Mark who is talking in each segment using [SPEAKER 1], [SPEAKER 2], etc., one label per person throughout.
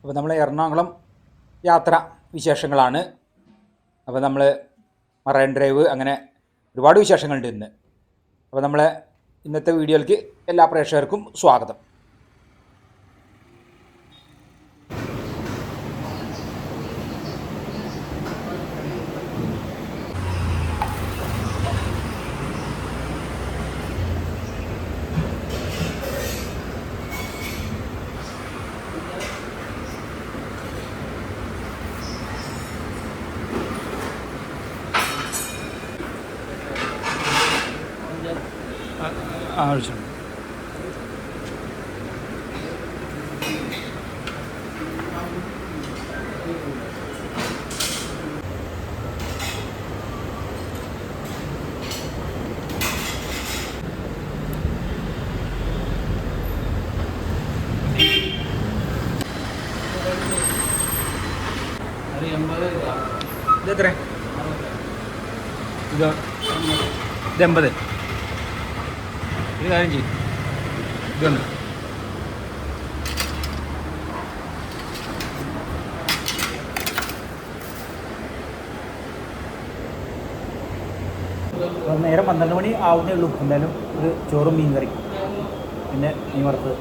[SPEAKER 1] അപ്പോൾ നമ്മൾ എറണാകുളം യാത്ര വിശേഷങ്ങളാണ്. അപ്പോൾ നമ്മൾ മറൈൻ ഡ്രൈവ് അങ്ങനെ ഒരുപാട് വിശേഷങ്ങളുണ്ട് ഇന്ന്. അപ്പോൾ നമ്മളെ ഇന്നത്തെ വീഡിയോയിലേക്ക് എല്ലാ പ്രേക്ഷകർക്കും സ്വാഗതം. ആവശ്യം ഇതെത്ര? ഇത് 80. ഇത് കാര്യം ചെയ്യും. ഇതൊന്ന് നേരം 12 മണി ആവുന്നേ ഉള്ളൂ. എന്തായാലും ഒരു ചോറും മീൻ കറി പിന്നെ മീൻ വറുത്തത്.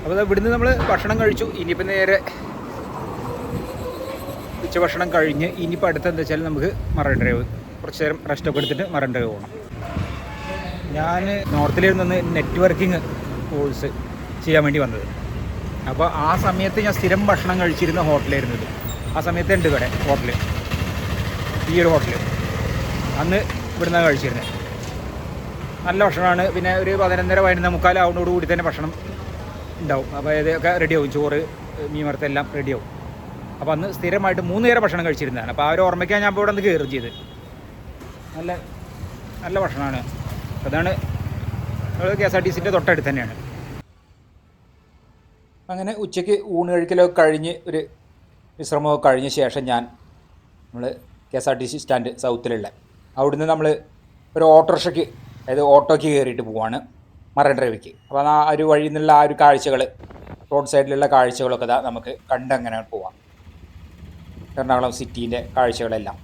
[SPEAKER 1] അപ്പോൾ ഇവിടുന്ന് നമ്മൾ ഭക്ഷണം കഴിച്ചു. ഇനിയിപ്പോൾ നേരെ ഉച്ചഭക്ഷണം കഴിഞ്ഞ് ഇനിയിപ്പോൾ അടുത്ത് എന്താ വെച്ചാൽ നമുക്ക് മറൈൻ ഡ്രൈവ് കുറച്ച് നേരം റെസ്റ്റൊക്കെ എടുത്തിട്ട് മറൈൻ ഡ്രൈവ് പോകണം. ഞാൻ നോർത്തിലിരുന്ന് നെറ്റ്വർക്കിംഗ് കോഴ്സ് ചെയ്യാൻ വേണ്ടി വന്നത്. അപ്പോൾ ആ സമയത്ത് ഞാൻ സ്ഥിരം ഭക്ഷണം കഴിച്ചിരുന്ന ഹോട്ടലായിരുന്നത്. ആ സമയത്ത് ഉണ്ട് ഇവിടെ ഹോട്ടൽ, ഈ ഒരു ഹോട്ടൽ അന്ന് ഇവിടുന്ന് കഴിച്ചിരുന്നത്. നല്ല ഭക്ഷണമാണ്. പിന്നെ ഒരു 11:30 ആവുന്നതോടുകൂടി തന്നെ ഭക്ഷണം ഉണ്ടാവും. അപ്പോൾ ഇതൊക്കെ റെഡിയാവും. ചോറ്, മീൻ വറുത്ത എല്ലാം റെഡിയാവും. അപ്പോൾ അന്ന് സ്ഥിരമായിട്ട് 3 നേരം ഭക്ഷണം കഴിച്ചിരുന്നതാണ്. അപ്പോൾ ആ ഒരു ഓർമ്മയ്ക്കാണ് ഞാൻ ഇപ്പോൾ ഇവിടെ നിന്ന് കയറുകയും ചെയ്ത്. നല്ല ഭക്ഷണമാണ്. അതാണ് KSRTCൻ്റെ തൊട്ടടുത്ത് തന്നെയാണ്. അങ്ങനെ ഉച്ചയ്ക്ക് ഊണ് കഴിക്കലൊക്കെ കഴിഞ്ഞ് ഒരു വിശ്രമമൊക്കെ കഴിഞ്ഞ ശേഷം നമ്മൾ KSRTC സ്റ്റാൻഡ് സൗത്തിലുള്ള അവിടുന്ന് നമ്മൾ ഒരു ഓട്ടോറിക്ഷയ്ക്ക്, അതായത് ഓട്ടോയ്ക്ക് കയറിയിട്ട് പോവാണ് മറൈൻ ഡ്രൈവിക്ക്. അപ്പോൾ ആ ഒരു വഴിയിൽ നിന്നുള്ള ആ ഒരു കാഴ്ചകൾ, റോഡ് സൈഡിലുള്ള കാഴ്ചകളൊക്കെ നമുക്ക് കണ്ടങ്ങനെ പോവാം. എറണാകുളം സിറ്റീൻ്റെ കാഴ്ചകളെല്ലാം.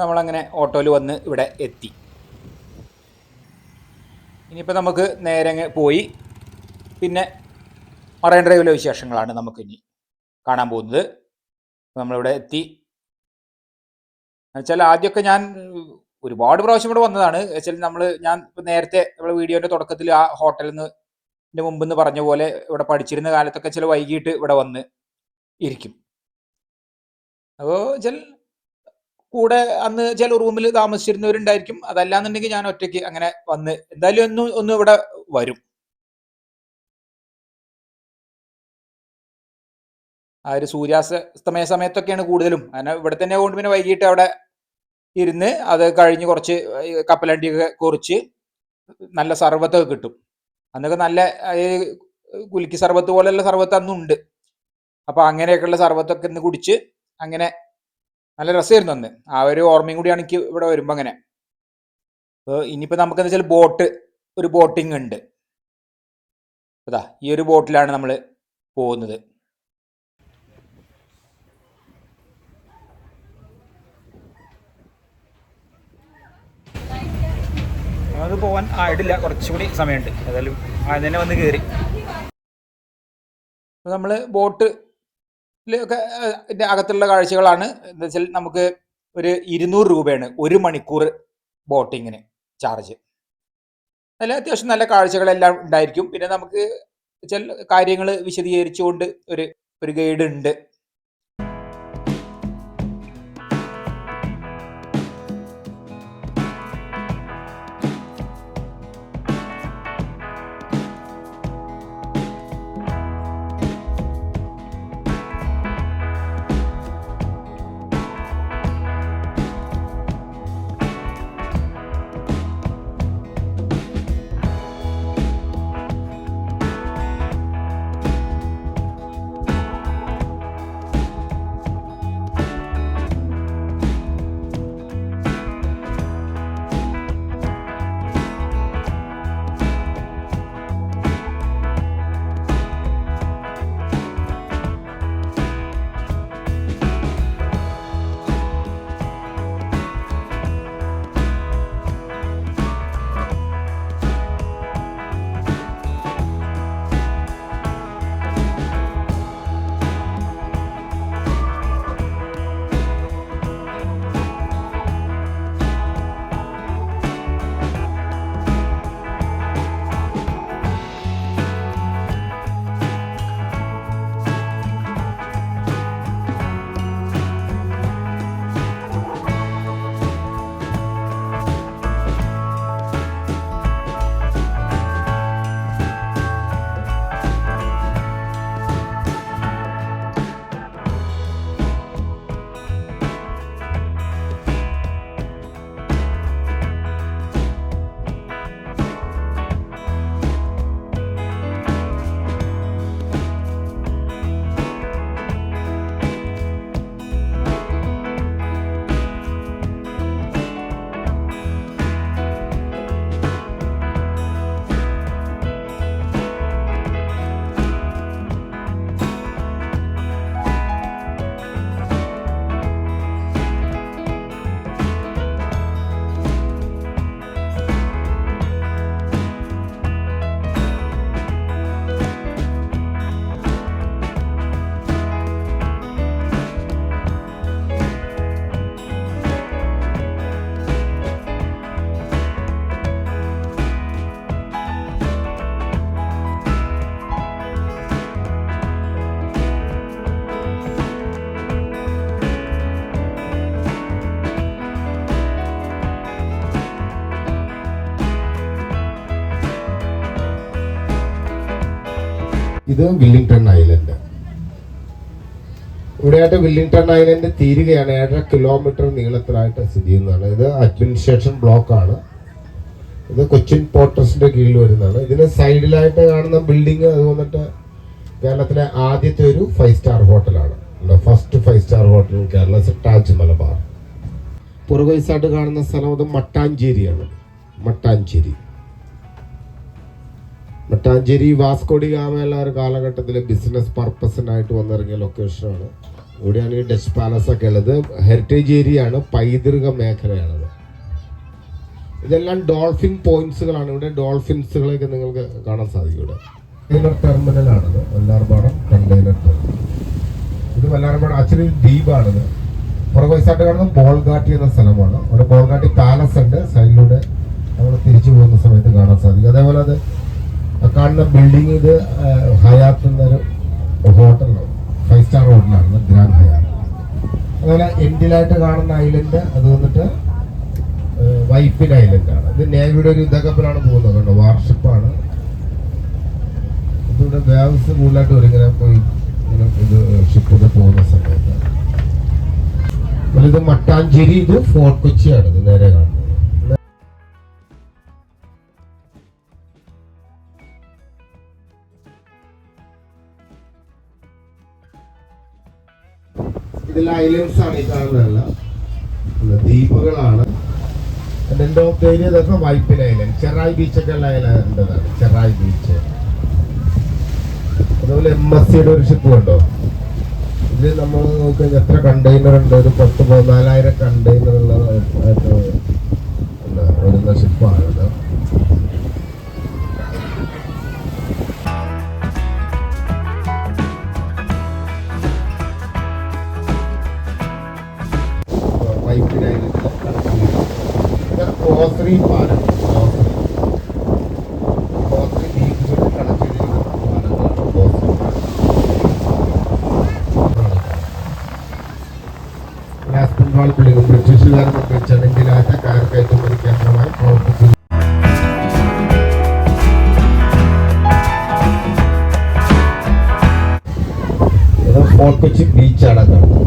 [SPEAKER 1] നമ്മളങ്ങനെ ഓട്ടോയിൽ വന്ന് ഇവിടെ എത്തി. ഇനിയിപ്പോൾ നമുക്ക് നേരെ പോയി പിന്നെ മറൈൻ ഡ്രൈവിലെ വിശേഷങ്ങളാണ് നമുക്കിനി കാണാൻ പോകുന്നത്. നമ്മളിവിടെ എത്തി എന്നുവെച്ചാൽ ആദ്യമൊക്കെ ഞാൻ ഒരുപാട് പ്രാവശ്യം ഇവിടെ വന്നതാണ്. വെച്ചാൽ ഞാൻ നേരത്തെ നമ്മുടെ വീഡിയോൻ്റെ തുടക്കത്തിൽ ആ ഹോട്ടലിൽ നിന്ന് മുമ്പെന്ന് പറഞ്ഞ പോലെ ഇവിടെ പഠിച്ചിരുന്ന കാലത്തൊക്കെ ചില വൈകിട്ട് ഇവിടെ വന്ന് ഇരിക്കും. അപ്പോൾ വെച്ചാൽ കൂടെ അന്ന് ചില റൂമിൽ താമസിച്ചിരുന്നവരുണ്ടായിരിക്കും. അതല്ലാന്നുണ്ടെങ്കിൽ ഞാൻ ഒറ്റയ്ക്ക് അങ്ങനെ വന്ന് എന്തായാലും ഒന്ന് ഇവിടെ വരും. ആ ഒരു സൂര്യാസ്തമയ സമയത്തൊക്കെയാണ് കൂടുതലും. അങ്ങനെ ഇവിടെ തന്നെ കൊണ്ട് പിന്നെ വൈകിട്ട് അവിടെ ഇരുന്ന് അത് കഴിഞ്ഞ് കുറച്ച് കപ്പലണ്ടിയൊക്കെ കുറിച്ച് നല്ല സർബത്തൊക്കെ കിട്ടും. അന്നൊക്കെ നല്ല കുലുക്കി സർബത്ത് പോലെയുള്ള സർബത്ത് അന്നുണ്ട്. അപ്പോൾ അങ്ങനെയൊക്കെയുള്ള സർബത്തൊക്കെ ഇന്ന് കുടിച്ച് അങ്ങനെ നല്ല രസമായിരുന്നു അന്ന്. ആ ഒരു ഓർമ്മയും കൂടിയാണ് എനിക്ക് ഇവിടെ വരുമ്പോൾ. അങ്ങനെ അപ്പോൾ ഇനിയിപ്പോൾ നമുക്കെന്ന് വെച്ചാൽ ഒരു ബോട്ടിംഗ് ഉണ്ട്. അതാ ഈ ഒരു ബോട്ടിലാണ് നമ്മൾ പോകുന്നത്. അത് പോകാൻ ആയിട്ടില്ല, കുറച്ചുകൂടി സമയമുണ്ട്. ഏതായാലും ആദ്യം തന്നെ വന്ന് കയറി. നമ്മൾ ബോട്ടിലൊക്കെ ഇതിൻ്റെ അകത്തുള്ള കാഴ്ചകളാണ്. എന്താ വെച്ചാൽ നമുക്ക് ഒരു 200 രൂപയാണ് 1 മണിക്കൂർ ബോട്ടിങ്ങിന് ചാർജ്. അതിൽ അത്യാവശ്യം നല്ല കാഴ്ചകളെല്ലാം ഉണ്ടായിരിക്കും. പിന്നെ നമുക്ക് ചില കാര്യങ്ങൾ വിശദീകരിച്ചുകൊണ്ട് ഒരു ഗൈഡ് ഉണ്ട്.
[SPEAKER 2] ഇത് വില്ലിംഗ്ടൺ ഐലൻഡ്. ഇവിടെയായിട്ട് വില്ലിംഗ്ടൺ ഐലൻഡ് തീരുകയാണ്. 1.5 കിലോമീറ്റർ നീളത്തിലായിട്ട് സ്ഥിതി ചെയ്യുന്നതാണ്. ഇത് അഡ്മിനിസ്ട്രേഷൻ ബ്ലോക്കാണ്. ഇത് കൊച്ചിൻ പോർട്ടസിന്റെ കീഴിൽ വരുന്നതാണ്. ഇതിന് സൈഡിലായിട്ട് കാണുന്ന ബിൽഡിംഗ് അത് വന്നിട്ട് കേരളത്തിലെ ആദ്യത്തെ ഒരു 5 സ്റ്റാർ ഹോട്ടലാണ്. First 5 star hotel in Kerala, Taj Malabar. പുറകുവശത്തായിട്ട് കാണുന്ന സ്ഥലം അത് മട്ടാഞ്ചേരിയാണ്. മട്ടാഞ്ചേരി വാസ്കോഡി ഗാമയുള്ള ഒരു കാലഘട്ടത്തിൽ ബിസിനസ് പർപ്പസിനായിട്ട് വന്നിറങ്ങിയ ലൊക്കേഷനാണ്. ഇവിടെയാണ് ഈ ഡച്ച് പാലസ് ഒക്കെ ഉള്ളത്. ഹെറിറ്റേജ് ഏരിയ ആണ്, പൈതൃക മേഖലയാണത്. ഇതെല്ലാം ഡോൾഫിൻ പോയിന്റ്സുകളാണ്. ഇവിടെ ഡോൾഫിൻസുകളെയൊക്കെ നിങ്ങൾക്ക് കാണാൻ സാധിക്കും. ഇവിടെ കണ്ടെയ്നർ ടെർമിനലാണത്, വല്ലാർപാടം കണ്ടെയ്നർ ടെർമിനൽ. ഇത് വല്ലാർപാടം ആക്ച്വലി ദ്വീപാണിത്. പുറകുവശത്തായിട്ട് കാണുന്നത് ബോൾഗാട്ടി എന്ന സ്ഥലമാണ്. അവിടെ ബോൾഗാട്ടി പാലസ് ഉണ്ട്. സൈഡിലൂടെ നമ്മൾ തിരിച്ചു പോകുന്ന സമയത്ത് കാണാൻ സാധിക്കും. അതേപോലെ അത് കാണുന്ന ബിൽഡിംഗ് ഇത് ഹയാത്ത് എന്നൊരു ഹോട്ടലാണ്, 5 സ്റ്റാർ ഹോട്ടലാണ്, ഗ്രാൻഡ് ഹയാത്ത്. അതുപോലെ എൻഡിലായിട്ട് കാണുന്ന ഐലൻഡ് അത് വന്നിട്ട് വൈപ്പിൻ ഐലൻഡാണ്. ഇത് നേവിയുടെ ഒരു യുദ്ധക്കപ്പലാണ് പോകുന്നത്, കണ്ടോ, വാർഷിപ്പാണ്. ഇതിവിടെ വേവ്സ് കൂടുതലായിട്ട് വരും ഇങ്ങനെ പോയി ഇങ്ങനെ ഇത് ഷിപ്പൊക്കെ പോകുന്ന സമയത്ത്. ഇത് മട്ടാഞ്ചേരി, ഇത് ഫോർട്ട് കൊച്ചിയാണ് ഇത് നേരെ കാണുന്നത്. ഇതിൽ ഐലൻഡ്സ് ആണ് ഈ കാണുന്നതല്ല, ദ്വീപുകളാണ്. എൻഡ് ഓഫ് ദ ഏരിയ ഇതൊക്കെ വൈപ്പിൻ ഐലൻഡ്, ചെറായി ബീച്ചൊക്കെ ഉള്ള ഐലൻഡാണ് ചെറായി ബീച്ച്. അതുപോലെ MSCയുടെ ഒരു ഷിപ്പ് കണ്ടോ. ഇത് നമ്മൾ നോക്കിക്കഴിഞ്ഞാൽ എത്ര കണ്ടെയ്നർ ഉണ്ട്, ഒരു 10,000-14,000 കണ്ടെയ്നർ ഉള്ള വരുന്ന ഷിപ്പാണിത്. ക്രോസറി പാലം, ക്രോസറി ദ്വീപുകൾ കണക്ട് ചെയ്തിരിക്കുന്ന പാലങ്ങളാണ് ക്രോസറി പാലം. ബംഗാൾ ബിൽഡിംഗ് ബ്രിട്ടീഷുകാർ നിർമ്മിച്ചെങ്കിലാറ്റ കയർ കയറ്റുമതി കേന്ദ്രമായി പ്രവർത്തിക്കുന്നു. ഫോർട്ട് കൊച്ചി ബീച്ചാണ് കാണുന്നത്.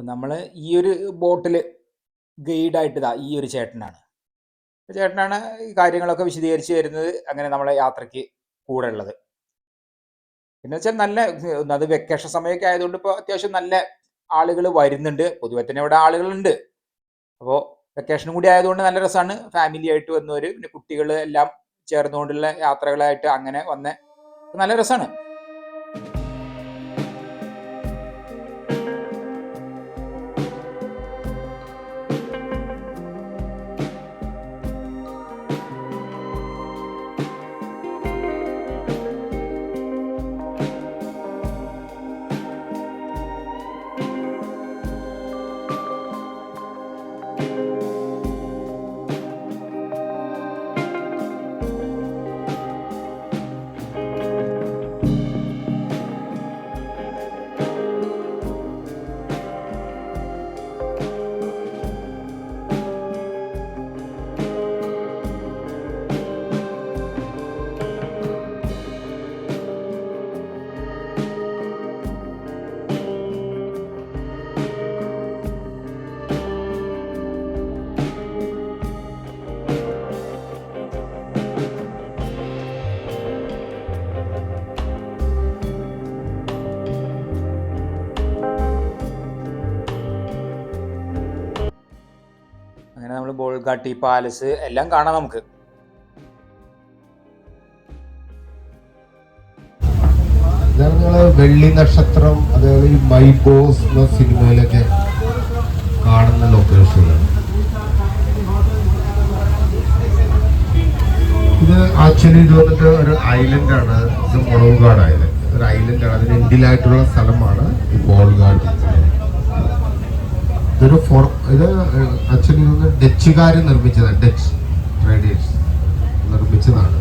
[SPEAKER 1] നമ്മൾ ഈ ഒരു ബോട്ടിൽ ഗൈഡായിട്ട് ഈ ഒരു ചേട്ടനാണ് ഈ കാര്യങ്ങളൊക്കെ വിശദീകരിച്ച് തരുന്നത്. അങ്ങനെ നമ്മളെ യാത്രയ്ക്ക് കൂടെ ഉള്ളത് പിന്നെ വെച്ചാൽ നല്ല, അത് വെക്കേഷൻ സമയമൊക്കെ ആയതുകൊണ്ട് ഇപ്പോൾ അത്യാവശ്യം നല്ല ആളുകൾ വരുന്നുണ്ട്. പൊതുവെ തന്നെ ഇവിടെ ആളുകളുണ്ട്. അപ്പോൾ വെക്കേഷനും കൂടി ആയതുകൊണ്ട് നല്ല രസമാണ്. ഫാമിലി ആയിട്ട് വന്നവർ, പിന്നെ കുട്ടികൾ എല്ലാം ചേർന്നുകൊണ്ടുള്ള യാത്രകളായിട്ട് അങ്ങനെ വന്ന് നല്ല രസമാണ്. അങ്ങനെ നമ്മൾ ബോൾഗാട്ടി പാലസ് എല്ലാം കാണാം നമുക്ക്.
[SPEAKER 2] വെള്ളി നക്ഷത്രം, അതായത് ഈ മൈ ബോസ് എന്ന സിനിമയിലൊക്കെ കാണുന്ന ലൊക്കേഷനാണ് ഇത്. ആക്ച്വലി ഇത് വന്നിട്ട് ഒരു ഐലൻഡാണ്. ഇത് മുളവുകാട് ഐലൻഡ്, ഒരു ഐലൻഡാണ്. അതിന് എൻഡിലായിട്ടുള്ള സ്ഥലമാണ് ഈ ബോൾഗാട്ടി. ഇത് ആക്ച്വലി ഡച്ചുകാർ നിർമ്മിച്ചതാണ്, ഡച്ച് ട്രേഡേഴ്സ് നിർമ്മിച്ചതാണ്.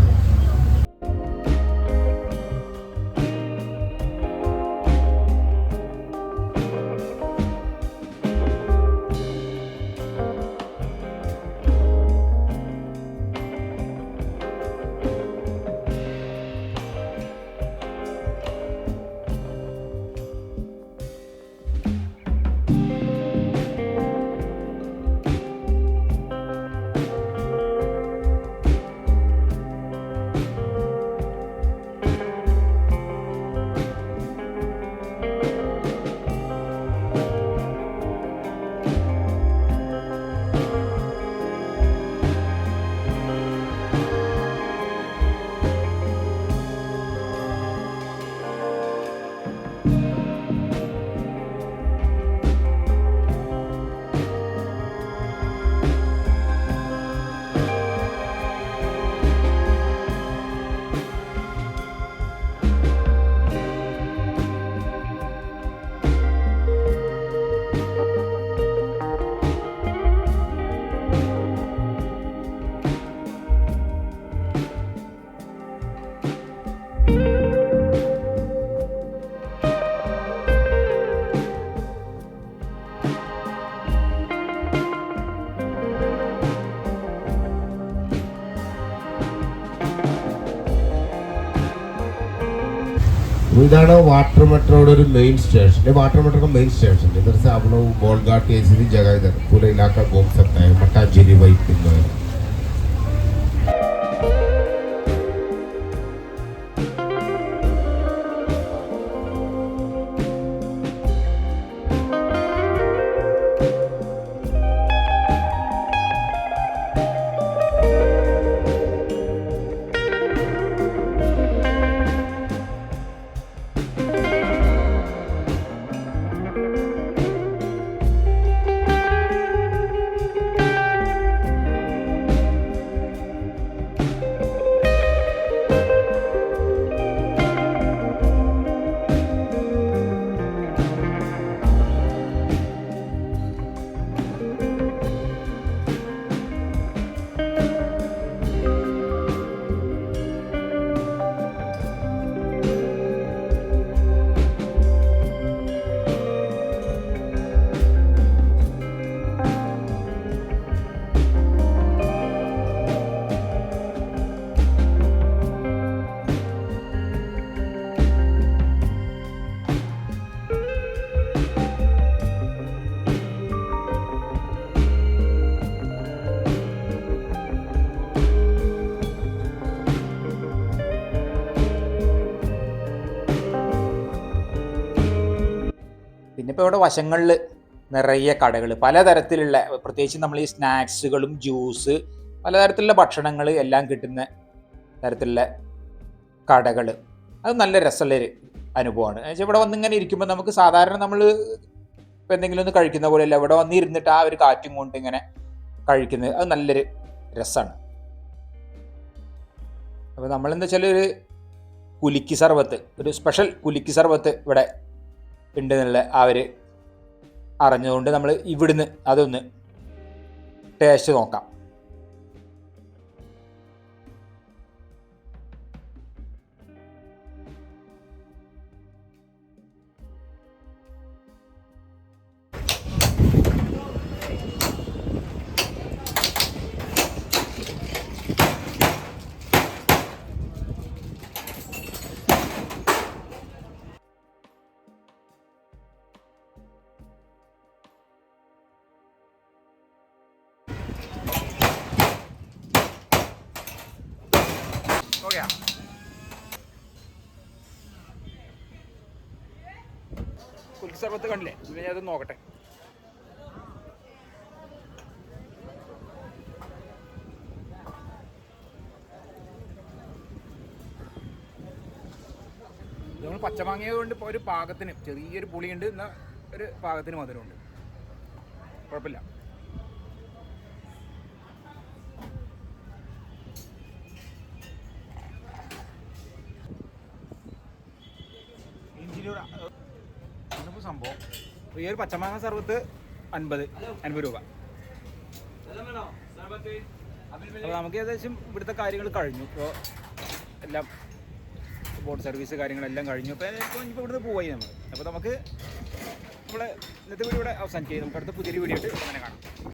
[SPEAKER 2] इधाണ് water metro main station. Water metro का मेन स्टेशन इधर से आप लोग बोलघाट ये सीधी जगह इधर पूरा इलाका घूम सकता है। मट्टाजीरी वाइट
[SPEAKER 1] പിന്നെ ഇപ്പോൾ ഇവിടെ വശങ്ങളിൽ നിറയെ കടകൾ, പലതരത്തിലുള്ള, പ്രത്യേകിച്ച് നമ്മൾ ഈ സ്നാക്സുകളും ജ്യൂസ്, പലതരത്തിലുള്ള ഭക്ഷണങ്ങൾ എല്ലാം കിട്ടുന്ന തരത്തിലുള്ള കടകൾ. അത് നല്ല രസമുള്ളൊരു അനുഭവമാണ്. എന്നുവെച്ചാൽ ഇവിടെ വന്നിങ്ങനെ ഇരിക്കുമ്പോൾ നമുക്ക് സാധാരണ നമ്മൾ ഇപ്പോൾ എന്തെങ്കിലും ഒന്ന് കഴിക്കുന്ന പോലെയല്ല, ഇവിടെ വന്നിരുന്നിട്ട് ആ ഒരു കാറ്റും കൊണ്ട് ഇങ്ങനെ കഴിക്കുന്നത് അത് നല്ലൊരു രസമാണ്. അപ്പോൾ നമ്മളെന്താ വെച്ചാൽ ഒരു കുലുക്കി സർബത്ത്, ഒരു സ്പെഷ്യൽ കുലുക്കി സർബത്ത് ഇവിടെ ഉണ്ട് എന്നുള്ള അറിഞ്ഞതുകൊണ്ട് നമ്മൾ ഇവിടുന്ന് അതൊന്ന് ടേസ്റ്റ് നോക്കാം. കുലുക്കി സർബത്ത് കണ്ടില്ലേ? പിന്നെ ഞാൻ അത് നോക്കട്ടെ. നമ്മൾ പച്ചമാങ്ങ കൊണ്ട് ഇപ്പോൾ ഒരു പാകത്തിന് ചെറിയൊരു പുളിയുണ്ട്, എന്നാൽ ഒരു പാകത്തിന് മധുരമുണ്ട്, കുഴപ്പമില്ല. സംഭവം ഈ ഒരു പച്ചമാങ്ങ സർബത്ത് 50 രൂപ. അപ്പോൾ നമുക്ക് ഏകദേശം ഇവിടുത്തെ കാര്യങ്ങൾ കഴിഞ്ഞു. ഇപ്പോൾ എല്ലാം ബോട്ട് സർവീസ് കാര്യങ്ങളെല്ലാം കഴിഞ്ഞു. അപ്പോൾ ഇപ്പോൾ ഇവിടുന്ന് പോയി നമ്മൾ. അപ്പോൾ നമുക്ക് നമ്മളെ ഇന്നത്തെ വീഡിയോ ഇവിടെ അവസാനിക്കുകയും നമുക്ക് അടുത്ത പുതിയൊരു വീഡിയോ ആയിട്ട് അങ്ങനെ കാണാം.